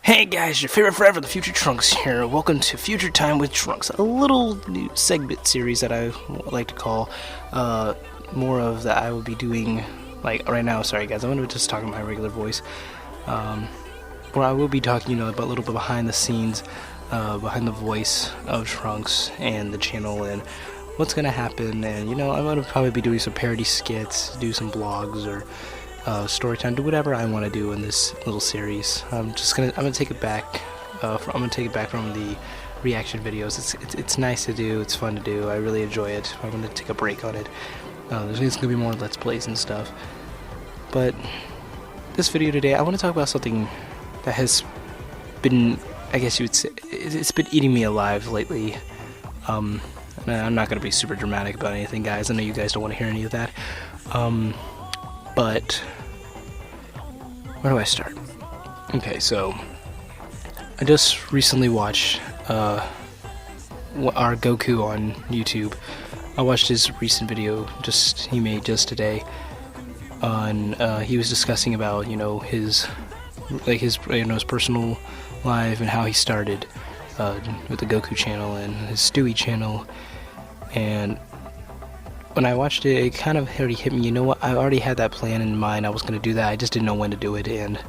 Hey guys, your favorite forever, the Future Trunks here. Welcome to Future Time with Trunks, a little new segment series that I like to call more of that I will be doing, like right now. Sorry guys, I'm going to just talk in my regular voice. Where I will be talking, about a little bit behind the scenes, behind the voice of Trunks and the channel and what's going to happen. And, I'm going to probably be doing some parody skits, do some vlogs or story time, do whatever I want to do in this little series. I'm gonna take it back. I'm gonna take it back from the reaction videos. It's nice to do. It's fun to do. I really enjoy it. I'm gonna take a break on it. There's gonna be more Let's Plays and stuff. But this video today, I want to talk about something that has been, I guess you would say, it's been eating me alive lately. I'm not gonna be super dramatic about anything, guys. I know you guys don't want to hear any of that. But where do I start? Okay, so I just recently watched our Goku on YouTube. I watched his recent video he made just today. On he was discussing about his personal life and how he started with the Goku channel and his Stewie channel. And when I watched it, it kind of already hit me. You know what? I already had that plan in mind. I was going to do that. I just didn't know when to do it. And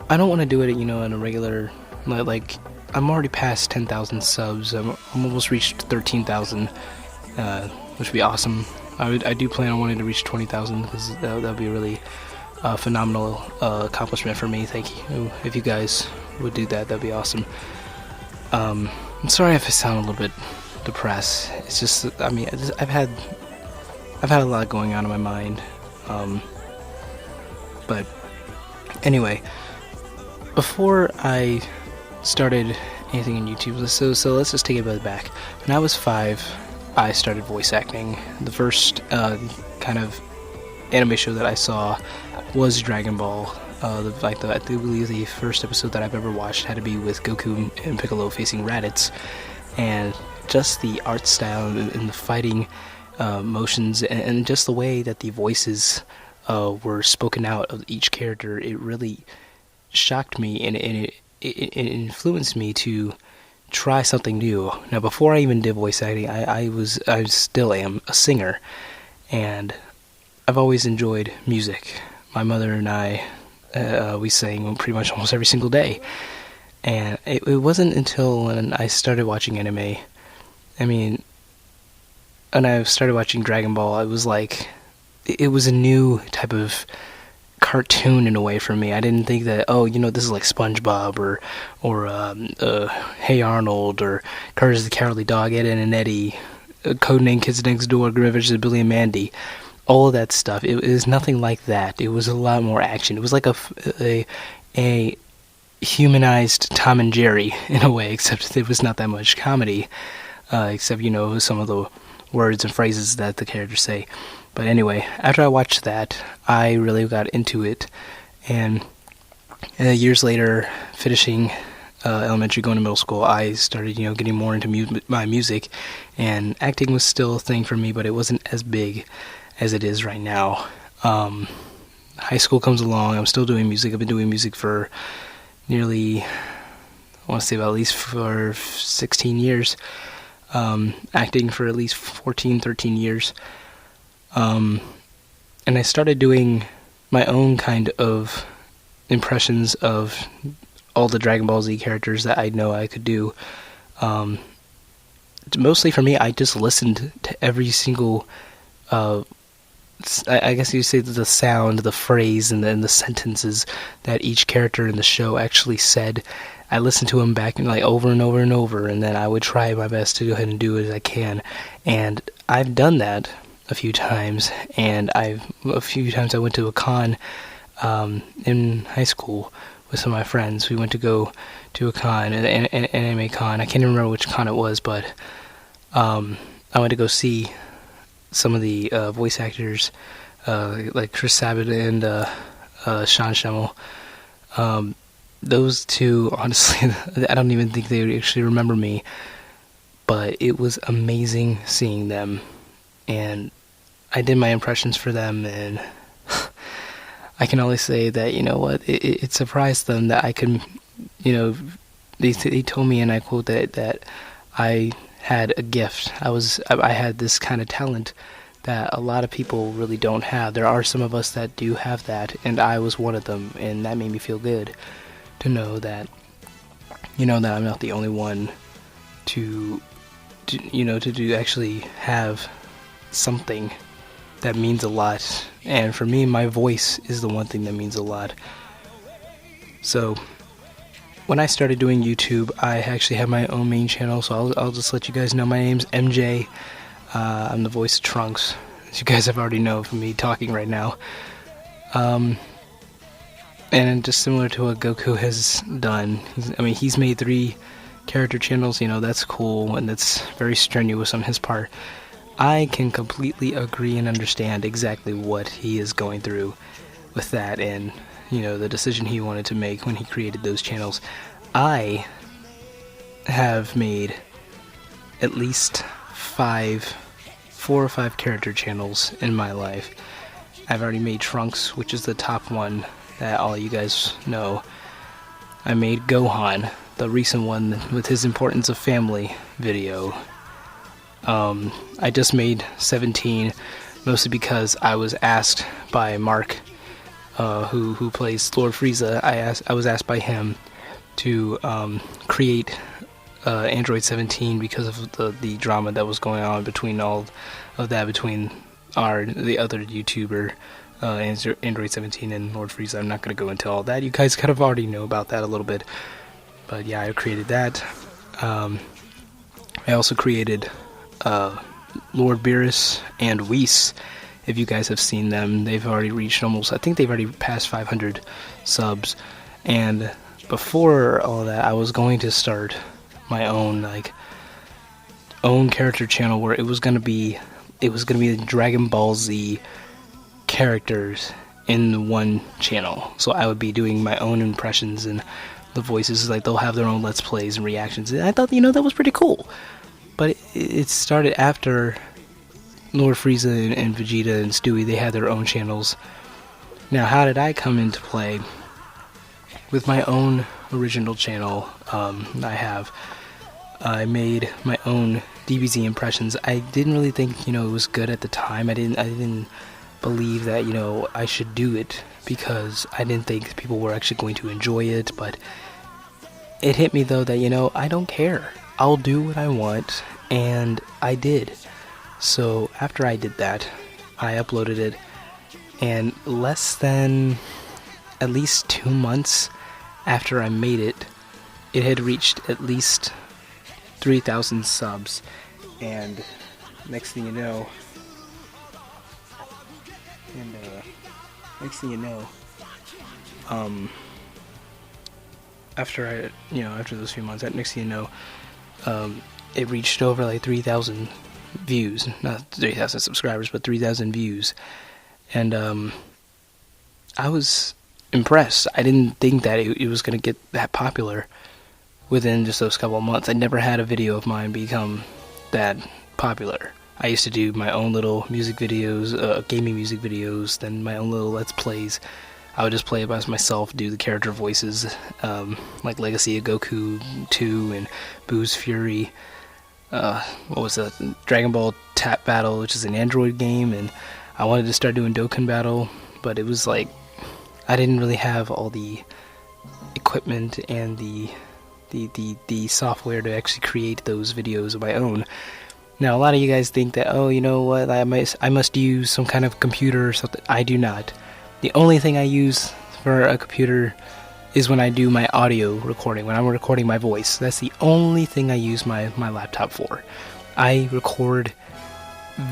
I don't want to do it, in a regular, like, I'm already past 10,000 subs. I'm almost reached 13,000, which would be awesome. I do plan on wanting to reach 20,000 because that would be a really phenomenal accomplishment for me. Thank you. If you guys would do that, that'd be awesome. I'm sorry if I sound a little bit depressed. It's just, I've had a lot going on in my mind. But anyway, before I started anything on YouTube, so let's just take it back. When I was 5, I started voice acting. The first kind of anime show that I saw was Dragon Ball. I do believe the first episode that I've ever watched had to be with Goku and Piccolo facing Raditz, and just the art style and the fighting motions and just the way that the voices were spoken out of each character, it really shocked me and it influenced me to try something new. Now, before I even did voice acting, I still am a singer, and I've always enjoyed music. My mother and I, we sang pretty much almost every single day, and it wasn't until when I started watching anime. When I started watching Dragon Ball, it was like, it was a new type of cartoon in a way for me. I didn't think that, this is like SpongeBob or Hey Arnold or Courage the Cowardly Dog, Ed, Edd and Eddy, Codename Kids Next Door, Grim Adventures of Billy and Mandy. All of that stuff. It was nothing like that. It was a lot more action. It was like a humanized Tom and Jerry in a way, except it was not that much comedy. Except, some of the words and phrases that the characters say. But anyway, after I watched that, I really got into it. And years later, finishing elementary, going to middle school, I started, getting more into my music. And acting was still a thing for me, but it wasn't as big as it is right now. High school comes along, I'm still doing music. I've been doing music for nearly, I want to say about at least for 16 years. Acting for at least 14, 13 years. And I started doing my own kind of impressions of all the Dragon Ball Z characters that I know I could do. Mostly for me, I just listened to every single, I guess you'd say the sound, the phrase, and then the sentences that each character in the show actually said. I listened to them back over and over and over, and then I would try my best to go ahead and do it as I can. And I've done that a few times, and a few times I went to a con in high school with some of my friends. We went to go to a con, an anime con. I can't even remember which con it was, but I went to go see some of the voice actors, like Chris Sabat and Sean Schemmel. Those two, honestly, I don't even think they actually remember me, but it was amazing seeing them, and I did my impressions for them, and I can only say that, it surprised them that I could you know, they told me, and I quote, that I had a gift. I had this kind of talent that a lot of people really don't have. There are some of us that do have that, and I was one of them, and that made me feel good to know that, that I'm not the only one to actually have something that means a lot. And for me, my voice is the one thing that means a lot. So when I started doing YouTube, I actually have my own main channel, so I'll just let you guys know. My name's MJ. I'm the voice of Trunks, as you guys have already know from me talking right now. And just similar to what Goku has done, he's made 3 character channels. That's cool, and that's very strenuous on his part. I can completely agree and understand exactly what he is going through with that, and the decision he wanted to make when he created those channels. I have made at least 4 or 5 character channels in my life. I've already made Trunks, which is the top one that all you guys know. I made Gohan, the recent one with his Importance of Family video. I just made 17, mostly because I was asked by Mark, who plays Lord Frieza. I was asked by him to create Android 17 because of the drama that was going on between all of that between the other YouTuber, Android 17 and Lord Frieza. I'm not going to go into all that. You guys kind of already know about that a little bit. But yeah, I created that. I also created Lord Beerus and Whis. If you guys have seen them, they've already reached I think they've already passed 500 subs. And before all that, I was going to start my own character channel where it was gonna be the Dragon Ball Z characters in one channel. So I would be doing my own impressions and the voices, they'll have their own Let's Plays and reactions. And I thought, that was pretty cool. But it started after Lord Frieza and Vegeta and Stewie, they had their own channels. Now, how did I come into play? With my own original channel, I made my own DBZ impressions. I didn't really think, it was good at the time. I didn't believe that, I should do it, because I didn't think people were actually going to enjoy it. But it hit me though that, I don't care. I'll do what I want, and I did. So after I did that, I uploaded it, and less than at least 2 months after I made it, it had reached at least 3,000 subs. And next thing you know, after those few months, next thing you know, it reached over 3,000 views, not 3,000 subscribers, but 3,000 views. And I was impressed. I didn't think that it was going to get that popular within just those couple of months. I never had a video of mine become that popular. I used to do my own little music videos, gaming music videos, then my own little Let's Plays. I would just play it by myself, do the character voices, like Legacy of Goku 2 and Boo's Fury. What was that? Dragon Ball Tap Battle, which is an Android game, and I wanted to start doing Dokkan Battle, but it was I didn't really have all the equipment and the software to actually create those videos of my own. Now, a lot of you guys think that, oh, you know what, I must use some kind of computer or something. I do not. The only thing I use for a computer is when I do my audio recording, when I'm recording my voice. That's the only thing I use my laptop for. I record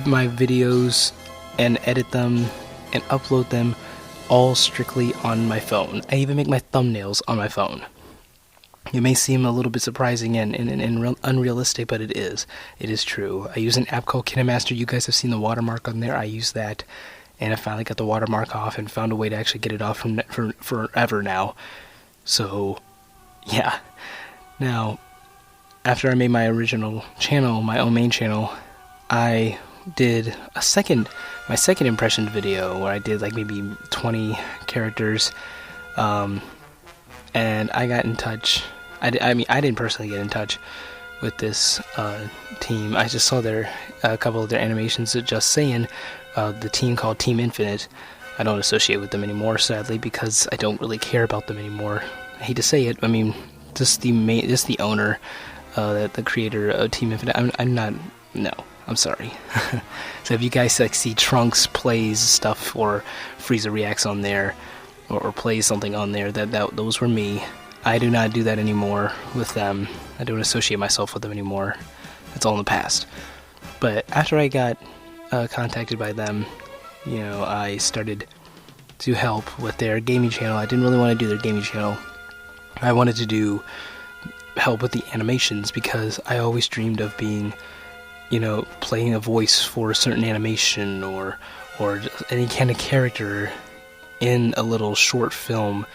my videos and edit them and upload them all strictly on my phone. I even make my thumbnails on my phone. It may seem a little bit surprising and unrealistic, but it is. It is true. I use an app called KineMaster. You guys have seen the watermark on there. I use that, and I finally got the watermark off and found a way to actually get it off for forever now. So, yeah. Now, after I made my original channel, my own main channel, I did my second impression video where I did maybe 20 characters, and I got in touch. I mean, I didn't personally get in touch with this team. I just saw a couple of their animations. Just saying, the team called Team Infinite. I don't associate with them anymore, sadly, because I don't really care about them anymore. I hate to say it. I mean, just the owner, the creator of Team Infinite. I'm not. No, I'm sorry. So if you guys like see Trunks plays stuff or Frieza reacts on there, or plays something on there, those were me. I do not do that anymore with them. I don't associate myself with them anymore. It's all in the past. But after I got contacted by them, you know, I started to help with their gaming channel. I didn't really want to do their gaming channel. I wanted to help with the animations because I always dreamed of being, you know, playing a voice for a certain animation or any kind of character in a little short film,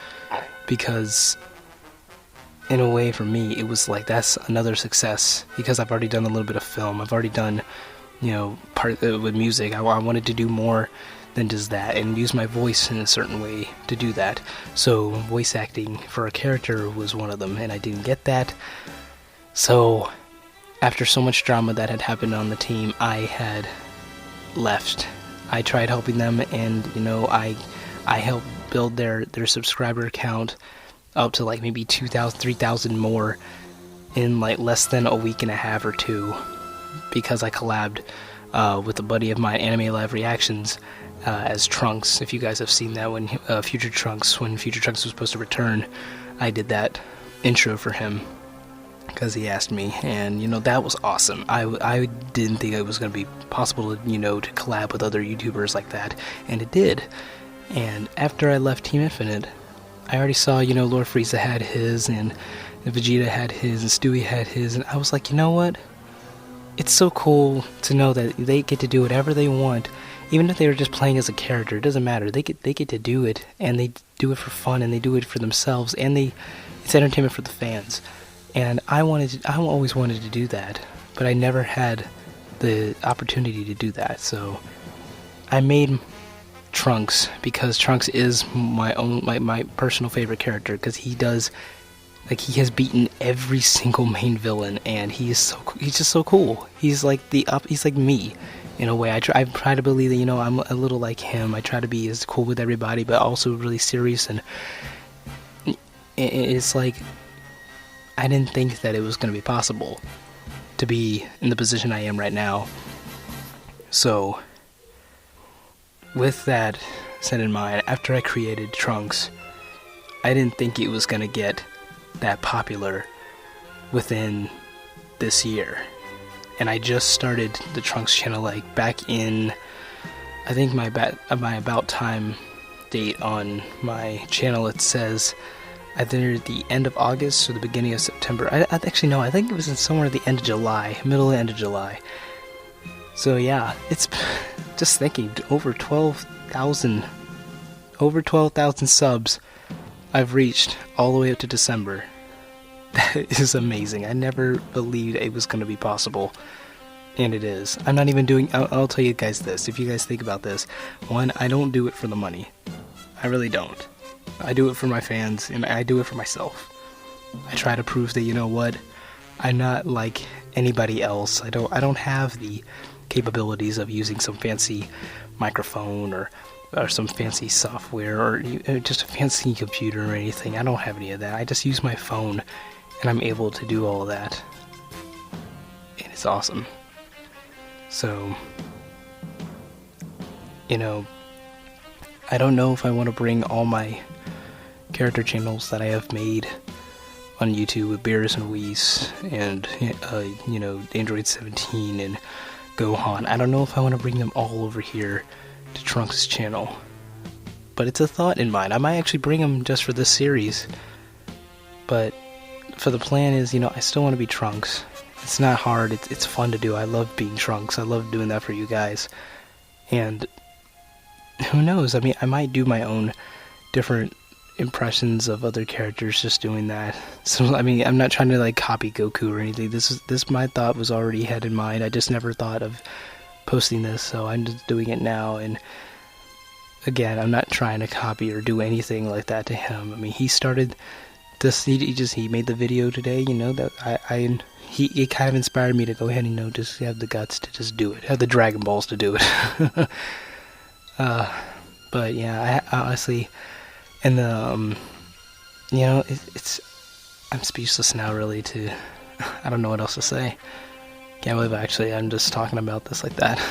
because in a way for me it was like that's another success, because I've already done a little bit of film. I've already done, you know, part with music. I wanted to do more than just that and use my voice in a certain way to do that. So voice acting for a character was one of them, and I didn't get that. So after so much drama that had happened on the team, I had left. I tried helping them, and you know, I helped build their subscriber count up to like maybe 2,000, 3,000 more in like less than a week and a half or two, because I collabed with a buddy of mine, Anime Live Reactions, as Trunks. If you guys have seen that, when Future Trunks was supposed to return, I did that intro for him because he asked me, and you know, that was awesome. I didn't think it was going to be possible to, you know, to collab with other YouTubers like that, and it did. And after I left Team Infinite, I already saw, you know, Lord Frieza had his, and Vegeta had his, and Stewie had his, and I was like, you know what? It's so cool to know that they get to do whatever they want, even if they were just playing as a character. It doesn't matter. They get to do it, and they do it for fun, and they do it for themselves, and it's entertainment for the fans. And I always wanted to do that, but I never had the opportunity to do that. So I made Trunks because Trunks is my personal favorite character, because he has beaten every single main villain, and he's just so cool. He's like he's like me in a way. I try to believe that, you know, I'm a little like him. I try to be as cool with everybody, but also really serious, and it's like I didn't think that it was going to be possible to be in the position I am right now. So with that set in mind, after I created Trunks, I didn't think it was going to get that popular within this year. And I just started the Trunks channel like back in, I think my about time date on my channel, it says either the end of August or the beginning of September. I actually no, I think it was in somewhere at the end of July, middle to end of July. So yeah, it's just thinking, over 12,000 subs I've reached all the way up to December. That is amazing. I never believed it was going to be possible, and it is. I'm not even doing, I'll tell you guys this, if you guys think about this. One, I don't do it for the money. I really don't. I do it for my fans, and I do it for myself. I try to prove that, you know what, I'm not like anybody else. I don't have the capabilities of using some fancy microphone or some fancy software or just a fancy computer or anything. I don't have any of that. I just use my phone, and I'm able to do all of that, and it's awesome. So, you know, I don't know if I want to bring all my character channels that I have made on YouTube with Beerus and Whis and you know, Android 17 and Gohan. I don't know if I want to bring them all over here to Trunks' channel, but it's a thought in mind. I might actually bring them just for this series, but for the plan is, you know, I still want to be Trunks. It's not hard. It's fun to do. I love being Trunks. I love doing that for you guys. And who knows? I mean, I might do my own different impressions of other characters just doing that. So I mean, I'm not trying to like copy Goku or anything. This my thought was already had in mind. I just never thought of posting this, so I'm just doing it now. And again, I'm not trying to copy or do anything like that to him. I mean, he started he made the video today, that it kind of inspired me to go ahead and, just have the guts to just do it, have the Dragon Balls to do it. But yeah, I honestly, and the, I'm speechless now, really, I don't know what else to say. Can't believe I'm just talking about this like that.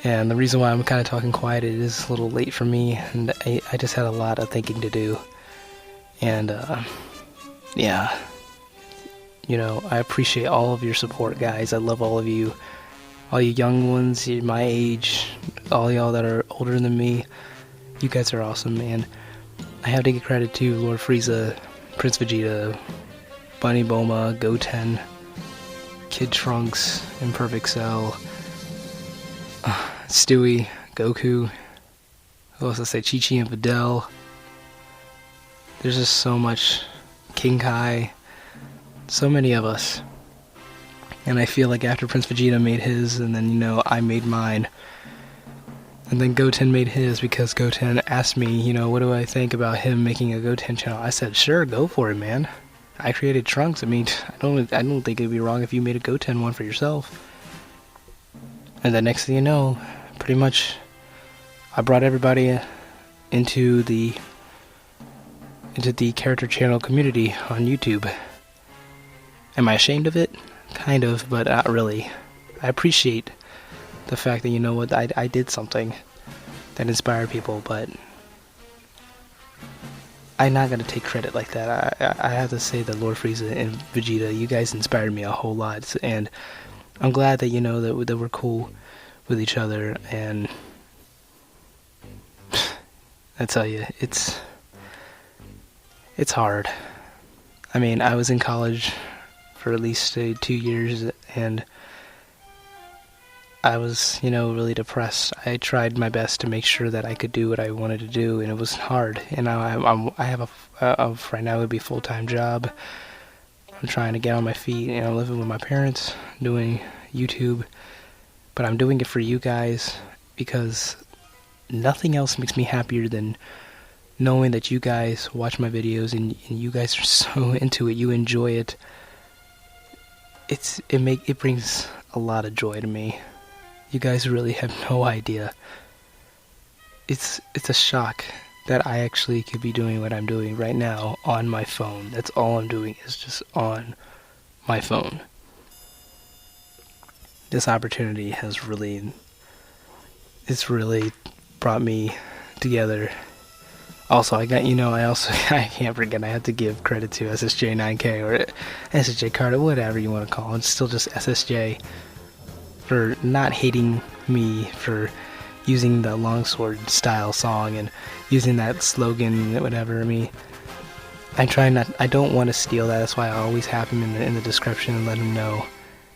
And the reason why I'm kind of talking quiet, it is a little late for me, and I just had a lot of thinking to do. And, yeah. I appreciate all of your support, guys. I love all of you. All you young ones, my age, all y'all that are older than me. You guys are awesome, man. I have to give credit to Lord Frieza, Prince Vegeta, Bunny Boma, Goten, Kid Trunks, Imperfect Cell, Stewie, Goku, who else to say, Chi-Chi and Videl. There's just so much. King Kai, so many of us. And I feel like after Prince Vegeta made his, and then, I made mine. And then Goten made his, because Goten asked me, what do I think about him making a Goten channel? I said, sure, go for it, man. I created Trunks. I mean, I don't think it'd be wrong if you made a Goten one for yourself. And then next thing you know, pretty much, I brought everybody into the character channel community on YouTube. Am I ashamed of it? Kind of, but not really. I appreciate the fact that, I did something that inspired people, but I'm not gonna take credit like that. I have to say that Lord Frieza and Vegeta, you guys inspired me a whole lot, and I'm glad that that we're cool with each other. And I tell you, it's hard. I mean, I was in college for at least 2 years, and I was, really depressed. I tried my best to make sure that I could do what I wanted to do, and it was hard. And I have right now it would be a full-time job. I'm trying to get on my feet, and I'm living with my parents, doing YouTube, but I'm doing it for you guys, because nothing else makes me happier than knowing that you guys watch my videos, and you guys are so into it, you enjoy it. It brings a lot of joy to me. You guys really have no idea. It's a shock that I actually could be doing what I'm doing right now on my phone. That's all I'm doing, is just on my phone. This opportunity has really brought me together. Also, I can't forget, I have to give credit to SSJ9K, or SSJ Carter, whatever you want to call it. It's still just SSJ, for not hating me for using the longsword style song and using that slogan, whatever. I mean, I don't want to steal that. That's why I always have him in the description and let him know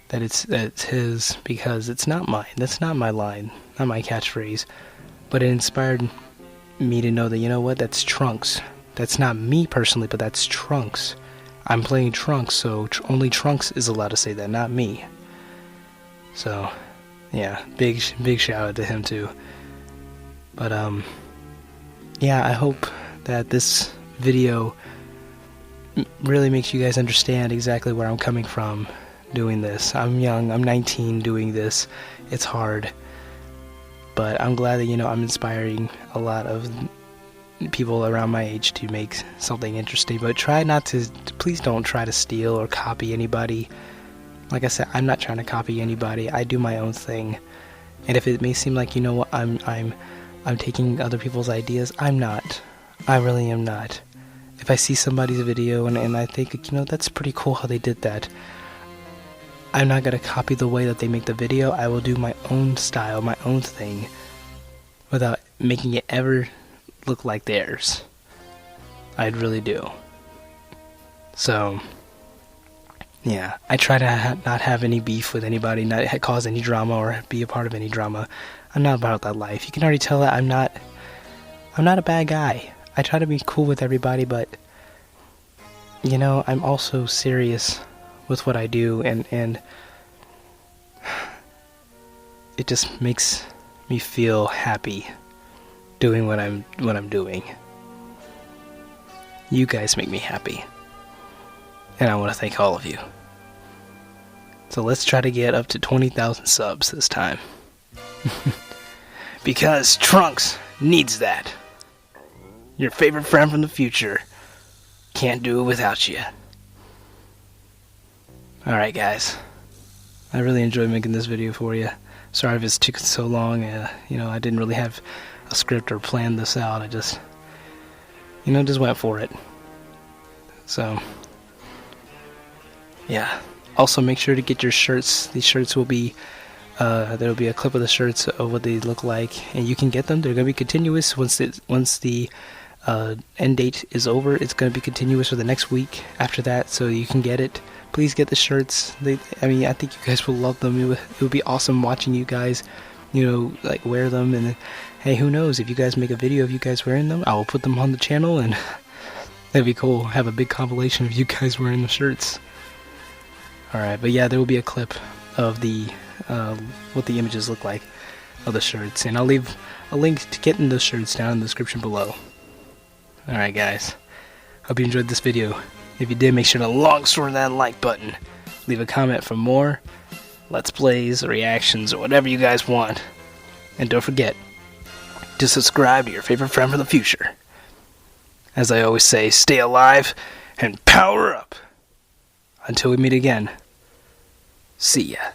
that it's his, because it's not mine. That's not my line, not my catchphrase. But it inspired me to know that, that's Trunks. That's not me personally, but that's Trunks. I'm playing Trunks, so only Trunks is allowed to say that, not me. So, yeah, big shout out to him too. But yeah, I hope that this video really makes you guys understand exactly where I'm coming from doing this. I'm young, I'm 19 doing this. It's hard. But I'm glad that, I'm inspiring a lot of people around my age to make something interesting. But please don't try to steal or copy anybody. Like I said, I'm not trying to copy anybody. I do my own thing. And if it may seem like, I'm taking other people's ideas, I'm not. I really am not. If I see somebody's video and I think, that's pretty cool how they did that, I'm not going to copy the way that they make the video. I will do my own style, my own thing, without making it ever look like theirs. I really do. So, yeah, I try to not have any beef with anybody, not cause any drama or be a part of any drama. I'm not about that life. You can already tell that I'm not a bad guy. I try to be cool with everybody, but, I'm also serious with what I do, and it just makes me feel happy doing what I'm doing. You guys make me happy. And I want to thank all of you. So let's try to get up to 20,000 subs this time. Because Trunks needs that. Your favorite friend from the future can't do it without you. Alright guys, I really enjoyed making this video for you. Sorry if it's taken so long. I didn't really have a script or planned this out. I just, just went for it. So, yeah. Also make sure to get your shirts. These shirts will be, there will be a clip of the shirts of what they look like, and you can get them. They're going to be continuous once the end date is over. It's going to be continuous for the next week after that, so you can get it. Please get the shirts. I think you guys will love them. It would be awesome watching you guys, wear them. And hey, who knows? If you guys make a video of you guys wearing them, I will put them on the channel, and that'd be cool. Have a big compilation of you guys wearing the shirts. Alright, but yeah, there will be a clip of the what the images look like of the shirts, and I'll leave a link to getting those shirts down in the description below. Alright guys, hope you enjoyed this video. If you did, make sure to long sword that like button. Leave a comment for more Let's Plays, reactions, or whatever you guys want. And don't forget to subscribe to your favorite friend from the future. As I always say, stay alive and power up. Until we meet again, see ya.